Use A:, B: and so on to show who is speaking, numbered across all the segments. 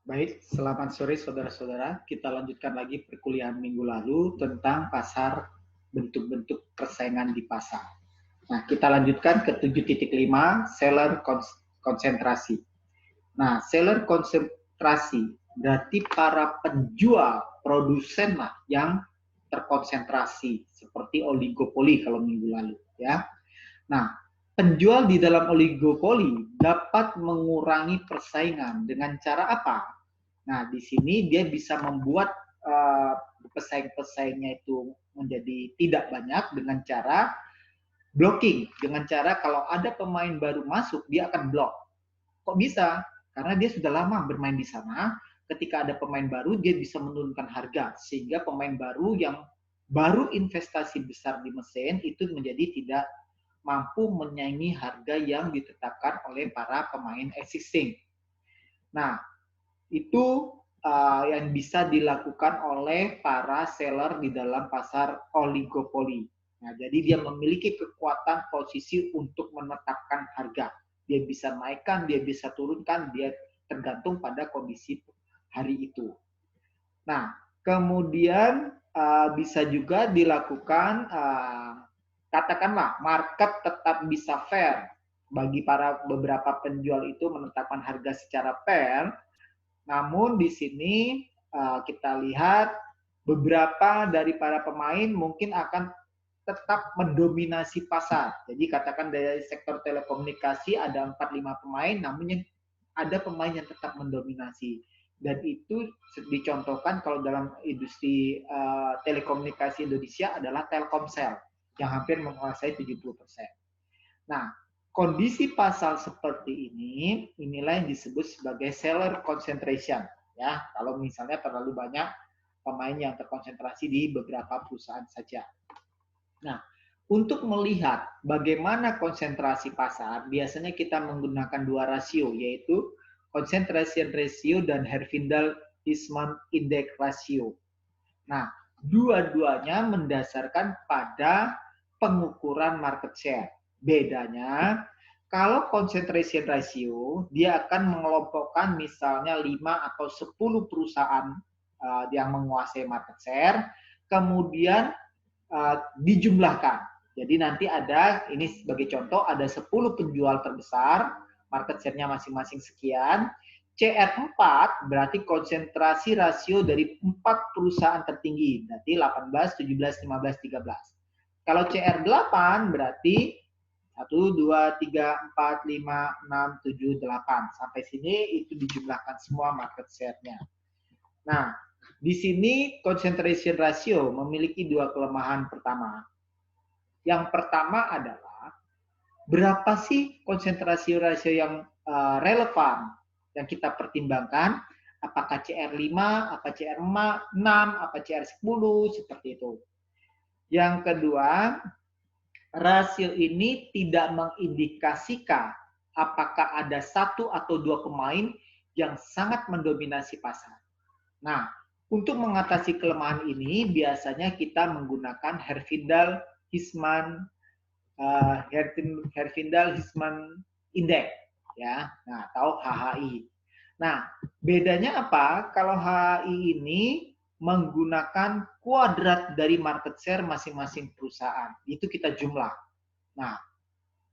A: Baik, selamat sore saudara-saudara. Kita lanjutkan lagi perkuliahan minggu lalu tentang pasar, bentuk-bentuk persaingan di pasar. Nah, kita lanjutkan ke 7.5, seller konsentrasi. Nah, seller konsentrasi berarti para penjual, produsen lah yang terkonsentrasi, seperti oligopoli kalau minggu lalu, ya. Nah, penjual di dalam oligopoli dapat mengurangi persaingan dengan cara apa? Nah, di sini dia bisa membuat pesaing-pesaingnya itu menjadi tidak banyak dengan cara blocking. Dengan cara kalau ada pemain baru masuk, dia akan block. Kok bisa? Karena dia sudah lama bermain di sana. Ketika ada pemain baru, dia bisa menurunkan harga. Sehingga pemain baru yang baru investasi besar di mesin itu menjadi tidak mampu menyaingi harga yang ditetapkan oleh para pemain existing. Nah, itu yang bisa dilakukan oleh para seller di dalam pasar oligopoli. Nah, jadi dia memiliki kekuatan posisi untuk menetapkan harga. Dia bisa naikkan, dia bisa turunkan, dia tergantung pada kondisi hari itu. Nah, kemudian bisa juga dilakukan katakanlah market tetap bisa fair bagi para beberapa penjual itu menetapkan harga secara fair. Namun di sini kita lihat beberapa dari para pemain mungkin akan tetap mendominasi pasar. Jadi katakan dari sektor telekomunikasi ada 4-5 pemain, namun ada pemain yang tetap mendominasi. Dan itu dicontohkan kalau dalam industri telekomunikasi Indonesia adalah Telkomsel yang hampir menguasai 70%. Nah, kondisi pasal seperti ini, inilah yang disebut sebagai seller concentration. Ya, kalau misalnya terlalu banyak pemain yang terkonsentrasi di beberapa perusahaan saja. Nah, untuk melihat bagaimana konsentrasi pasar, biasanya kita menggunakan dua rasio, yaitu concentration ratio dan Herfindahl-Huisman index ratio. Nah, dua-duanya mendasarkan pada pengukuran market share. Bedanya, kalau concentration ratio, dia akan mengelompokkan misalnya 5 atau 10 perusahaan yang menguasai market share, kemudian dijumlahkan. Jadi nanti ada, ini sebagai contoh, ada 10 penjual terbesar, market share-nya masing-masing sekian. CR4 berarti konsentrasi rasio dari 4 perusahaan tertinggi, berarti 18, 17, 15, 13. Kalau CR8 berarti 1, 2, 3, 4, 5, 6, 7, 8. Sampai sini itu dijumlahkan semua market share-nya. Nah, di sini concentration ratio memiliki dua kelemahan pertama. Yang pertama adalah berapa sih konsentrasi rasio yang relevan yang kita pertimbangkan? Apakah CR5, apa CR6, apa CR10, seperti itu. Yang kedua, rasio ini tidak mengindikasikan apakah ada satu atau dua pemain yang sangat mendominasi pasar. Nah, untuk mengatasi kelemahan ini, biasanya kita menggunakan Herfindahl-Huisman Herfindahl-Huisman Index, ya. Nah, atau HHI. Nah, bedanya apa? Kalau HHI ini menggunakan kuadrat dari market share masing-masing perusahaan. Itu kita jumlah. Nah,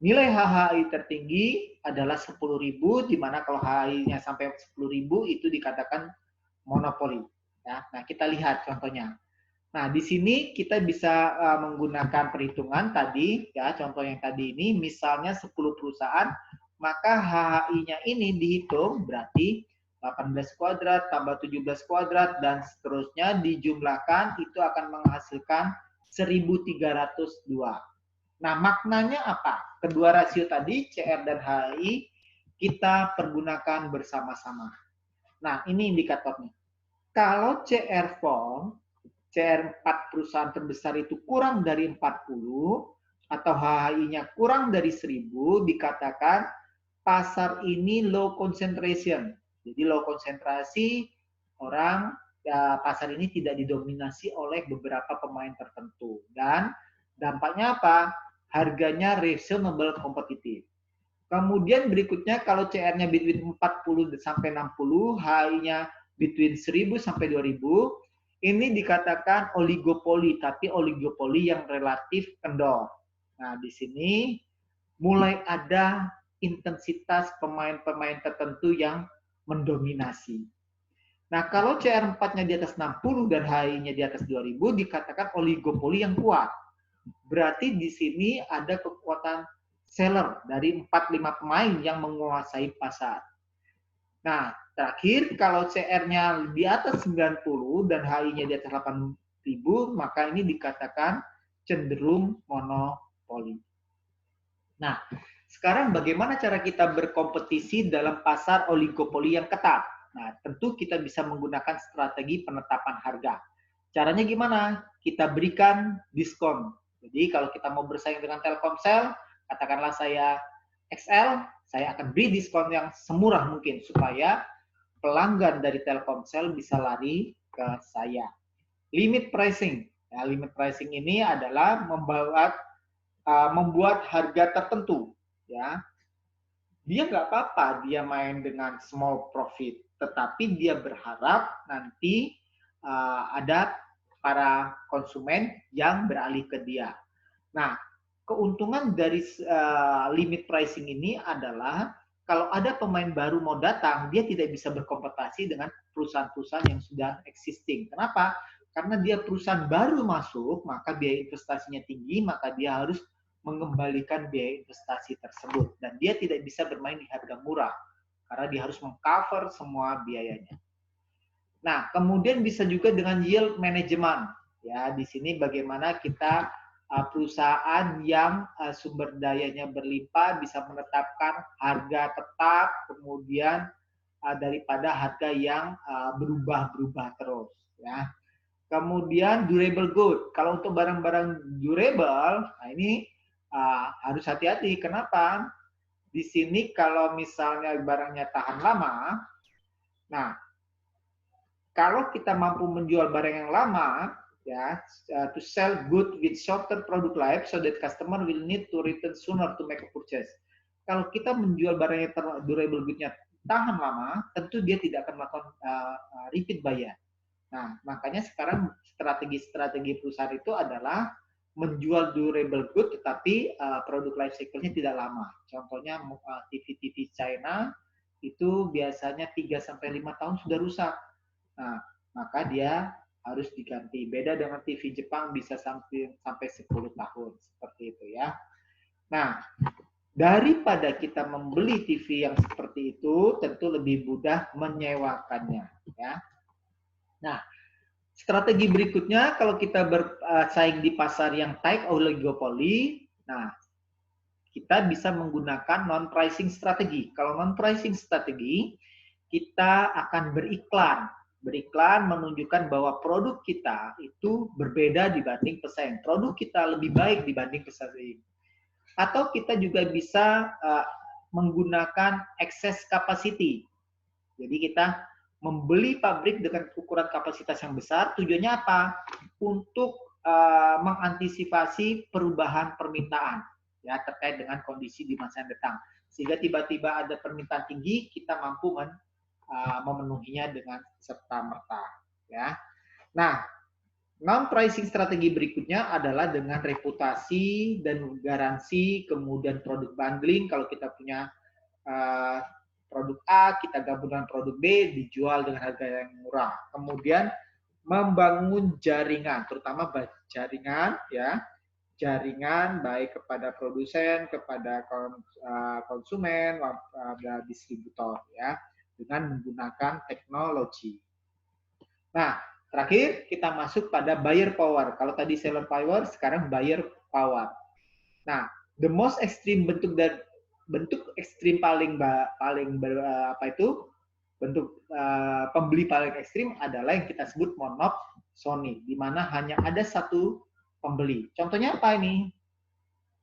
A: nilai HHI tertinggi adalah 10.000, di mana kalau HHI-nya sampai 10.000 itu dikatakan monopoli. Ya, nah kita lihat contohnya. Nah, di sini kita bisa menggunakan perhitungan tadi, ya, contoh yang tadi ini, misalnya 10 perusahaan, maka HHI-nya ini dihitung, berarti 18 kuadrat tambah 17 kuadrat, dan seterusnya dijumlahkan, itu akan menghasilkan 1.302. Nah, maknanya apa? Kedua rasio tadi, CR dan HHI, kita pergunakan bersama-sama. Nah, ini indikatornya. Kalau CR4, CR4 perusahaan terbesar itu kurang dari 40 atau HHI-nya kurang dari 1000, dikatakan pasar ini low concentration. Jadi low konsentrasi, orang pasar ini tidak didominasi oleh beberapa pemain tertentu. Dan dampaknya apa? Harganya reasonable kompetitif. Kemudian berikutnya kalau CR-nya between 40 sampai 60, HI-nya between 1000 sampai 2000, ini dikatakan oligopoli, tapi oligopoli yang relatif kendor. Nah, di sini mulai ada intensitas pemain-pemain tertentu yang mendominasi. Nah, kalau CR4-nya di atas 60 dan HI-nya di atas 2000, dikatakan oligopoli yang kuat. Berarti di sini ada kekuatan seller dari 4-5 pemain yang menguasai pasar. Nah, terakhir kalau CR-nya di atas 90 dan HI-nya di atas 8.000, maka ini dikatakan cenderung monopoli. Nah, sekarang bagaimana cara kita berkompetisi dalam pasar oligopoli yang ketat? Nah, tentu kita bisa menggunakan strategi penetapan harga. Caranya gimana? Kita berikan diskon. Jadi kalau kita mau bersaing dengan Telkomsel, katakanlah saya XL, saya akan beri diskon yang semurah mungkin supaya pelanggan dari Telkomsel bisa lari ke saya. Limit pricing. Ya, limit pricing ini adalah membuat harga tertentu. Ya, dia nggak apa-apa dia main dengan small profit, tetapi dia berharap nanti ada para konsumen yang beralih ke dia. Nah, keuntungan dari limit pricing ini adalah kalau ada pemain baru mau datang, dia tidak bisa berkompetisi dengan perusahaan-perusahaan yang sudah existing. Kenapa? Karena dia perusahaan baru masuk, maka biaya investasinya tinggi, maka dia harus mengembalikan biaya investasi tersebut. Dan dia tidak bisa bermain di harga murah, karena dia harus mengcover semua biayanya. Nah, kemudian bisa juga dengan yield management. Ya, di sini bagaimana kita perusahaan yang sumber dayanya berlimpah bisa menetapkan harga tetap, kemudian daripada harga yang berubah-berubah terus. Ya. Kemudian durable good. Kalau untuk barang-barang durable, nah ini harus hati-hati. Kenapa? Di sini kalau misalnya barangnya tahan lama, nah kalau kita mampu menjual barang yang lama, ya, to sell good with shorter product life so that customer will need to return sooner to make a purchase. Kalau kita menjual barang yang durable good-nya tahan lama, tentu dia tidak akan melakukan repeat buyer. Nah, makanya sekarang strategi perusahaan itu adalah menjual durable good tetapi produk life cycle-nya tidak lama. Contohnya TV-TV China itu biasanya 3-5 tahun sudah rusak. Nah, maka dia harus diganti. Beda dengan TV Jepang bisa sampai 10 tahun seperti itu ya. Nah, daripada kita membeli TV yang seperti itu, tentu lebih mudah menyewakannya ya. Nah, strategi berikutnya kalau kita bersaing di pasar yang tight oligopoly, nah kita bisa menggunakan non-pricing strategi. Kalau non-pricing strategi, kita akan beriklan. Beriklan menunjukkan bahwa produk kita itu berbeda dibanding pesaing. Produk kita lebih baik dibanding pesaing. Atau kita juga bisa menggunakan excess capacity. Jadi kita membeli pabrik dengan ukuran kapasitas yang besar, tujuannya apa? Untuk mengantisipasi perubahan permintaan ya terkait dengan kondisi di masa yang datang. Sehingga tiba-tiba ada permintaan tinggi, kita mampu memenuhinya dengan serta-merta ya. Nah, non-pricing strategi berikutnya adalah dengan reputasi dan garansi, kemudian produk bundling. Kalau kita punya produk A, kita gabung dengan produk B, dijual dengan harga yang murah. Kemudian membangun jaringan, terutama jaringan ya, jaringan baik kepada produsen, kepada konsumen, distributor ya, dengan menggunakan teknologi. Nah, terakhir kita masuk pada buyer power. Kalau tadi seller power, sekarang buyer power. Nah, the most extreme bentuk ekstrim bentuk pembeli paling ekstrim adalah yang kita sebut monopsony, di mana hanya ada satu pembeli. Contohnya apa ini?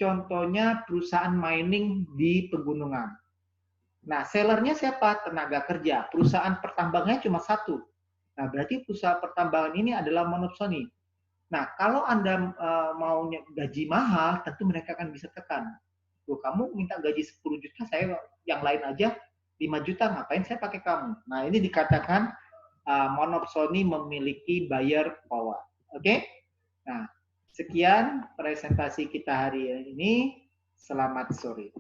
A: Contohnya perusahaan mining di pegunungan. Nah, sellernya siapa? Tenaga kerja. Perusahaan pertambangannya cuma satu. Nah, berarti perusahaan pertambangan ini adalah monopsony. Nah, kalau Anda mau gaji mahal, tentu mereka akan bisa tekan. Loh, kamu minta gaji 10 juta, saya yang lain aja 5 juta, ngapain saya pakai kamu? Nah, ini dikatakan monopsoni memiliki buyer power. Oke? Nah, sekian presentasi kita hari ini. Selamat sore.